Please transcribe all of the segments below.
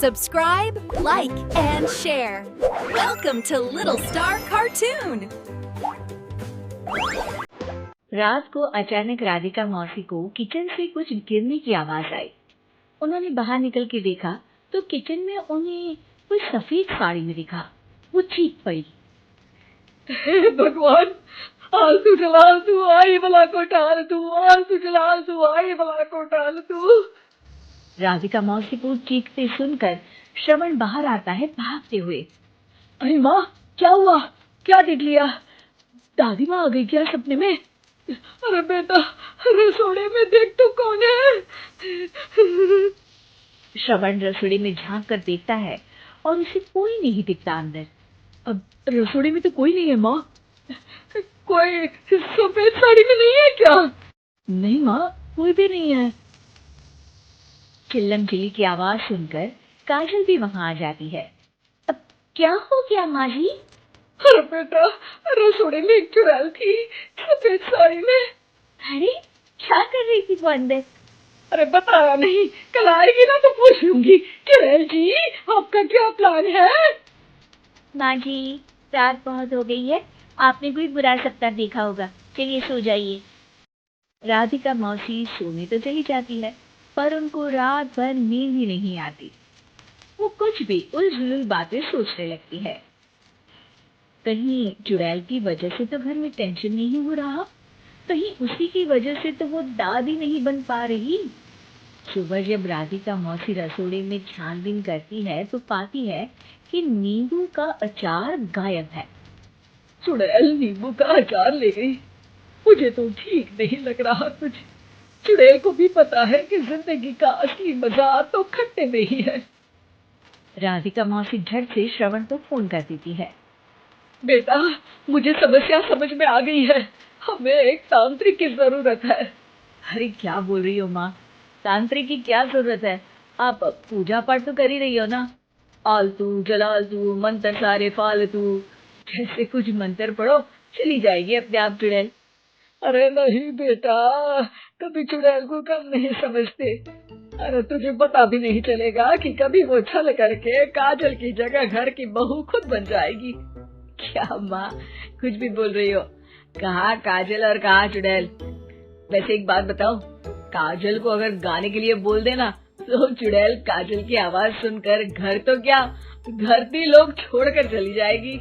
Subscribe, like, and share. Welcome to Little Star Cartoon. रात को अचानक राधिका मौसी को किचन से कुछ गिरने की आवाज आई। उन्होंने बाहर निकल के देखा तो किचन में उन्हें कोई सफेद साड़ी में दिखा। वो चीख पड़ी, हे भगवान, आलतू जलाल तू आई भला को टाल तू, आलतू जलाल तू आई भला को टाल तू। राधिका मौसी को चीखते सुनकर श्रवण बाहर आता है भागते हुए। अरे माँ, क्या हुआ? क्या देख लिया? दादी माँ आ गई क्या सपने में? अरे बेटा, रसोड़े में देख तो कौन है? श्रवण रसोई में झांक कर देखता है और उसे कोई नहीं दिखता अंदर। अब रसोड़े में तो कोई नहीं है माँ। कोई सफेद साड़ी में नहीं है क्या? नहीं माँ, कोई भी नहीं है। चिल्लम चिल्ली की आवाज सुनकर काजल भी वहां आ जाती है। अब क्या हो गया माँ जी? अरे बेटा, रसोड़े में एक चुड़ैल थी सफेद साड़ी में। अरे क्या कर रही थी वो अंदर? अरे बताया नहीं, कल आएगी ना तो पूछ लूंगी। चुड़ैल जी, आपका क्या प्लान है? माँ जी, रात बहुत हो गई है, आपने कोई बुरा सपना देखा होगा, चलिए सो जाइए। राधिका मौसी सोने तो चली जाती है पर उनको रात भर नींद ही नहीं आती। वो कुछ भी उलझुल बातें सोचने लगती है। कहीं चुड़ैल की वजह से तो घर में टेंशन नहीं हो रहा, कहीं उसी की वजह से तो वो दादी नहीं बन पा रही। सुबह जब राधिका मौसी रसोई में छानबीन करती है तो पाती है कि नींबू का अचार गायब है। चुड़ैल नींबू का अचार ले गई? मुझे तो ठीक नहीं लग रहा कुछ। चुड़ैल को भी पता है कि जिंदगी का असली मजा तो खट्टे में ही है। राधिका मौसी झट से श्रवण को फोन कर देती है। बेटा, मुझे समस्या समझ में आ गई है। हमें एक तांत्रिक की जरूरत है। अरे क्या बोल रही हो माँ, तांत्रिक की क्या जरूरत है? आप पूजा पाठ तो कर ही रही हो ना। आलतू जलालतू मंत्र सारे फालतू जैसे कुछ मंत्र पढ़ो, चली जाएगी अपने आप चुड़ैल। अरे नहीं बेटा, कभी चुड़ैल को कम नहीं समझते। अरे तुझे पता भी नहीं चलेगा कि कभी वो छल करके काजल की जगह घर की बहू खुद बन जाएगी। क्या माँ, कुछ भी बोल रही हो? कहाँ काजल और कहाँ चुड़ैल? वैसे एक बात बताओ, काजल को अगर गाने के लिए बोल देना तो चुड़ैल काजल की आवाज सुनकर घर तो क्या, धरती लोग छोड़कर चली जाएगी।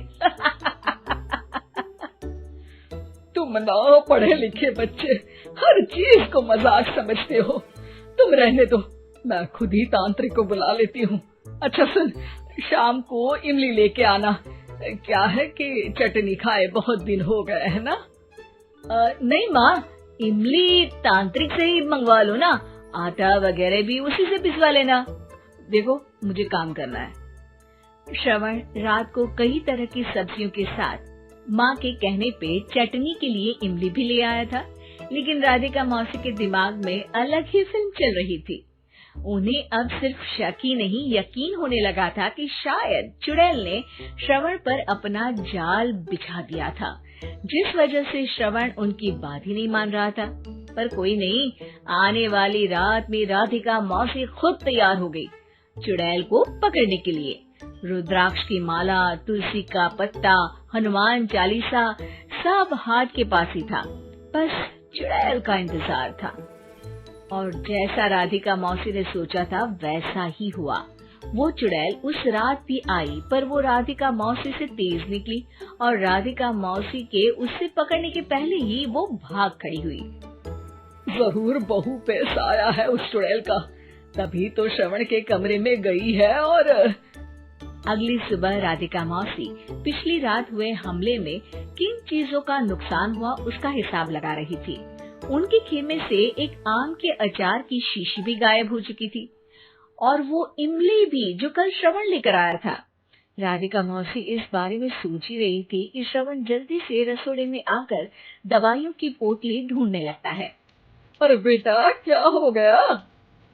तुम ना पढ़े लिखे बच्चे हर चीज को मजाक समझते हो। तुम रहने दो, मैं खुद ही तांत्रिक को बुला लेती हूँ। अच्छा सुन, शाम को इमली लेके आना। क्या है कि चटनी खाए बहुत दिन हो गए है ना? नहीं माँ, इमली तांत्रिक से ही मंगवा लो ना, आटा वगैरह भी उसी से पिसवा लेना। देखो मुझे काम करना है। श्रवण रात को कई तरह की सब्जियों के साथ माँ के कहने पे चटनी के लिए इमली भी ले आया था, लेकिन राधिका मौसी के दिमाग में अलग ही फिल्म चल रही थी। उन्हें अब सिर्फ शक ही नहीं यकीन होने लगा था कि शायद चुड़ैल ने श्रवण पर अपना जाल बिछा दिया था, जिस वजह से श्रवण उनकी बात ही नहीं मान रहा था। पर कोई नहीं, आने वाली रात में राधिका मौसी खुद तैयार हो गई चुड़ैल को पकड़ने के लिए। रुद्राक्ष की माला, तुलसी का पत्ता, हनुमान चालीसा सब हाथ के पास ही था, बस चुड़ैल का इंतजार था। और जैसा राधिका मौसी ने सोचा था वैसा ही हुआ। वो चुड़ैल उस रात भी आई, पर वो राधिका मौसी से तेज निकली और राधिका मौसी के उससे पकड़ने के पहले ही वो भाग खड़ी हुई। जरूर बहू पे साया है उस चुड़ैल का, तभी तो श्रवण के कमरे में गई है। और अगली सुबह राधिका मौसी पिछली रात हुए हमले में किन चीजों का नुकसान हुआ उसका हिसाब लगा रही थी। उनके खेमे से एक आम के अचार की शीशी भी गायब हो चुकी थी और वो इमली भी जो कल श्रवण लेकर आया था। राधिका मौसी इस बारे में सोच ही रही थी कि श्रवण जल्दी से रसोड़े में आकर दवाइयों की पोटली ढूंढने लगता है। अरे बेटा, क्या हो गया?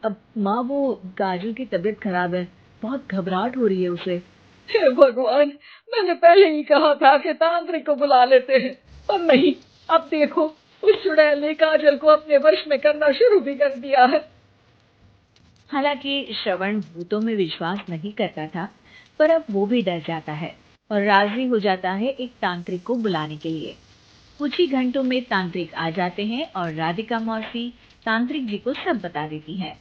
अब माँ, वो काजल की तबीयत खराब है, बहुत घबराहट हो रही है उसे। हे भगवान, मैंने पहले ही कहा था कि तांत्रिक को बुला लेते हैं, पर नहीं। अब देखो, उस चुड़ैल ने काजल को अपने वश में करना शुरू भी कर दिया है। हालांकि श्रवण भूतों में विश्वास नहीं करता था, पर अब वो भी डर जाता है और राजी हो जाता है एक तांत्रिक को बुलाने के लिए। कुछ ही घंटों में तांत्रिक आ जाते हैं और राधिका मौसी तांत्रिक जी को सब बता देती है।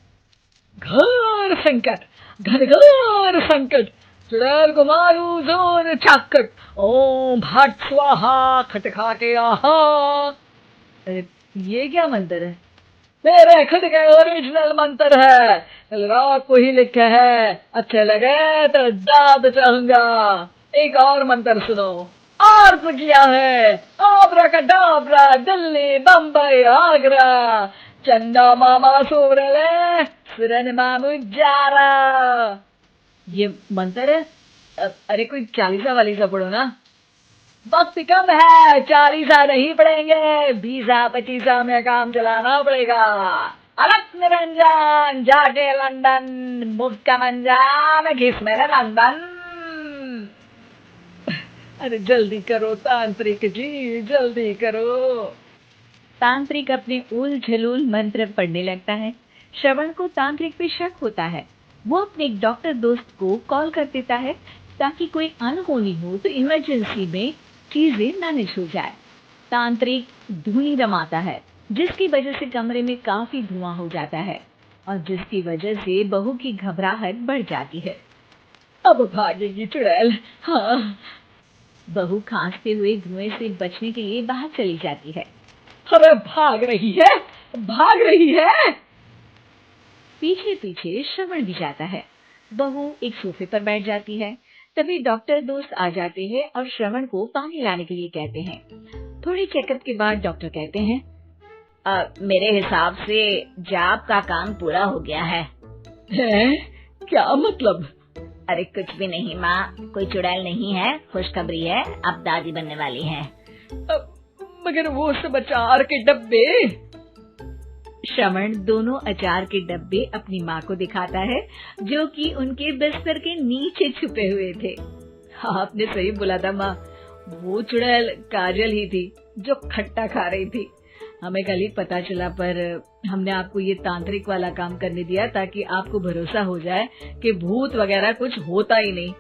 घोर संकट, घनघोर संकट, चुड़ैल को मारू जोर चाकट, ओम भट स्वाहा खटखाटे आहा। अरे, ये क्या मंत्र है? मेरे खुद के ओरिजिनल मंत्र है, कल रात को ही लिखे है, अच्छे लगे तो दाद चाहूंगा। एक और मंत्र सुनो, अर्थ किया है आब्राकडाब्रा, दिल्ली बम्बई आगरा, चंदा मामा सूरले सुरन मामू जारा। ये मंत्र है? अरे कोई चालीसा वालीसा पढ़ो ना। वक्त कम है, 40 नहीं पड़ेंगे, 20-25 में काम चलाना पड़ेगा। अलग निरंजन जाके लंदन, मुफ्त का मंजान घिस मेरे लंदन। अरे जल्दी करो तांत्रिक जी, जल्दी करो। तांत्रिक अपने उल झलूल मंत्र पढ़ने लगता है। श्रवण को तांत्रिक पे शक होता है। वो अपने एक डॉक्टर दोस्त को कॉल कर देता है ताकि कोई अनहोनी हो तो इमरजेंसी में चीजें मैनेज हो जाए। तांत्रिक धुनी रमाता है, जिसकी वजह से कमरे में काफी धुआं हो जाता है और जिसकी वजह से बहू की घबराहट बढ़ जाती है। अब भागेगी चुड़ैल। हाँ, बहू खांसते हुए धुएं से बचने के लिए बाहर चली जाती है। अरे भाग रही है, भाग रही है। पीछे पीछे श्रवण भी जाता है। बहू एक सोफे पर बैठ जाती है। तभी डॉक्टर दोस्त आ जाते हैं और श्रवण को पानी लाने के लिए कहते हैं। थोड़े चेकअप के बाद डॉक्टर कहते हैं, मेरे हिसाब से जाप का काम पूरा हो गया है। क्या मतलब? अरे कुछ भी नहीं माँ, कोई चुड़ैल नहीं है, खुशखबरी है, अब दादी बनने वाली है। मगर वो सब अचार के डब्बे। श्रवण दोनों अचार के डब्बे अपनी माँ को दिखाता है, जो कि उनके बिस्तर के नीचे छुपे हुए थे। आपने सही बोला था माँ, वो चुड़ैल काजल ही थी जो खट्टा खा रही थी। हमें कल ही पता चला, पर हमने आपको ये तांत्रिक वाला काम करने दिया ताकि आपको भरोसा हो जाए कि भूत वगैरह कुछ होता ही नहीं।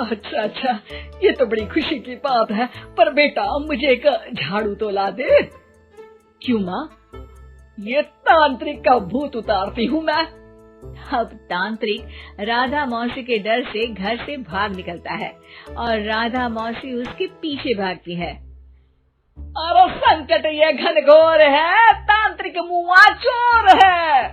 अच्छा अच्छा, ये तो बड़ी खुशी की बात है, पर बेटा मुझे एक झाड़ू तो ला दे। क्यों माँ? ये तांत्रिक का भूत उतारती हूँ मैं। अब तांत्रिक राधा मौसी के डर से घर से भाग निकलता है और राधा मौसी उसके पीछे भागती है। अरे संकट ये घनघोर है, तांत्रिक मुआ चोर है।